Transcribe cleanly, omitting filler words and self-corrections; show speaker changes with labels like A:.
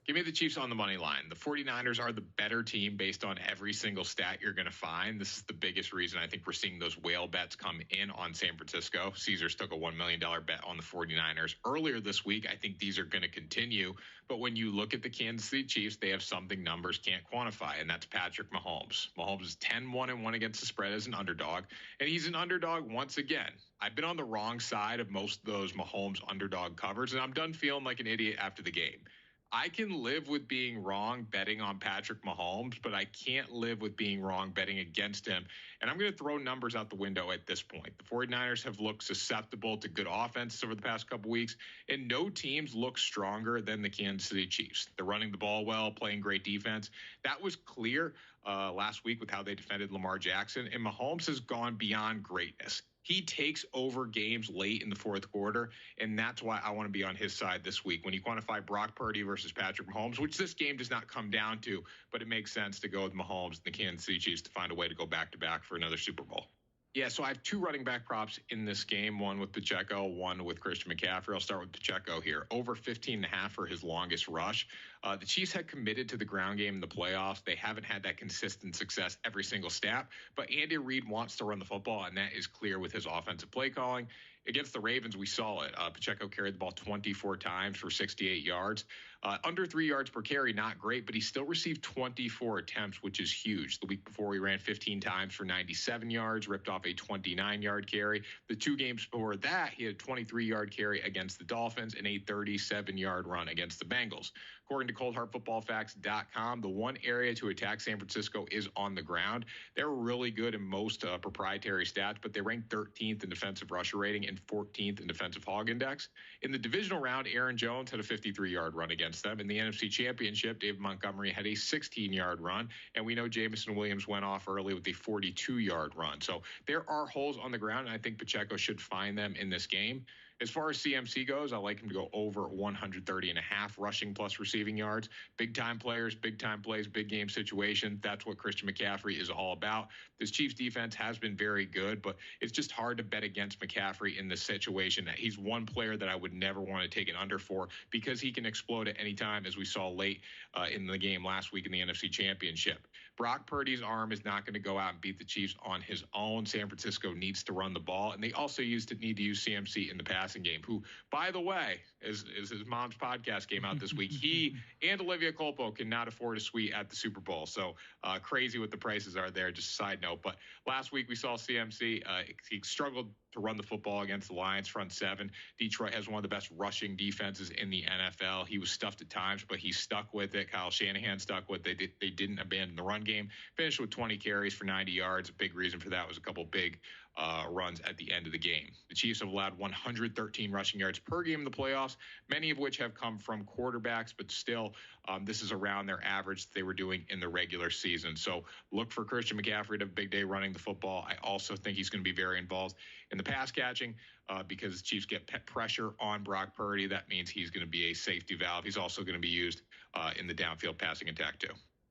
A: Give me the Chiefs on the money line. The 49ers are the better team based on every single stat you're going to find. This is the biggest reason I think we're seeing those whale bets come in on San Francisco. Caesars took a $1 million bet on the 49ers earlier this week. I think these are going to continue. But when you look at the Kansas City Chiefs, they have something numbers can't quantify, and that's Patrick Mahomes. Mahomes is 10-1-1 against the spread as an underdog, and he's an underdog once again. I've been on the wrong side of most of those Mahomes underdog covers, and I'm done feeling like an idiot after the game. I can live with being wrong betting on Patrick Mahomes, but I can't live with being wrong betting against him. And I'm going to throw numbers out the window at this point. The 49ers have looked susceptible to good offenses over the past couple weeks, and no teams look stronger than the Kansas City Chiefs. They're running the ball well, playing great defense. That was clear last week with how they defended Lamar Jackson, and Mahomes has gone beyond greatness. He takes over games late in the fourth quarter, and that's why I want to be on his side this week. When you quantify Brock Purdy versus Patrick Mahomes, which this game does not come down to, but it makes sense to go with Mahomes and the Kansas City Chiefs to find a way to go back-to-back for another Super Bowl. Yeah, so I have two running back props in this game, one with Pacheco, one with Christian McCaffrey. I'll start with Pacheco here. Over 15.5 for his longest rush. The Chiefs had committed to the ground game in the playoffs. They haven't had that consistent success every single snap, but Andy Reid wants to run the football, and that is clear with his offensive play calling. Against the Ravens, we saw it. Pacheco carried the ball 24 times for 68 yards. Under 3 yards per carry, not great, but he still received 24 attempts, which is huge. The week before, he ran 15 times for 97 yards, ripped off a 29-yard carry. The 2 games before that, he had a 23-yard carry against the Dolphins and a 37-yard run against the Bengals. According to coldhardfootballfacts.com, the one area to attack San Francisco is on the ground. They're really good in most proprietary stats, but they ranked 13th in defensive rusher rating and 14th in defensive hog index. In the divisional round, Aaron Jones had a 53-yard run against them. In the NFC Championship, David Montgomery had a 16-yard run, and we know Jameson Williams went off early with a 42-yard run. So there are holes on the ground, and I think Pacheco should find them in this game. As far as CMC goes, I like him to go over 130.5 rushing plus receiving yards. Big-time players, big-time plays, big game situations. That's what Christian McCaffrey is all about. This Chiefs defense has been very good, but it's just hard to bet against McCaffrey in this situation. He's one player that I would never want to take an under for because he can explode at any time, as we saw late in the game last week in the NFC Championship. Brock Purdy's arm is not going to go out and beat the Chiefs on his own. San Francisco needs to run the ball, and they also need to use CMC in the passing game, who, by the way, as his mom's podcast came out this week, he and Olivia Culpo cannot afford a suite at the Super Bowl. So crazy what the prices are there, just a side note. But last week we saw CMC. He struggled to run the football against the Lions front seven. Detroit has one of the best rushing defenses in the NFL. He was stuffed at times, but he stuck with it. Kyle Shanahan stuck with it. They didn't abandon the run game. Finished with 20 carries for 90 yards. A big reason for that was a couple big runs at the end of the game. The Chiefs have allowed 113 rushing yards per game in the playoffs, many of which have come from quarterbacks, but still this is around their average that they were doing in the regular season. So look for Christian McCaffrey to have a big day running the football. I also think he's going to be very involved in the pass catching because the Chiefs get pressure on Brock Purdy. That means he's going to be a safety valve. He's also going to be used in the downfield passing attack too.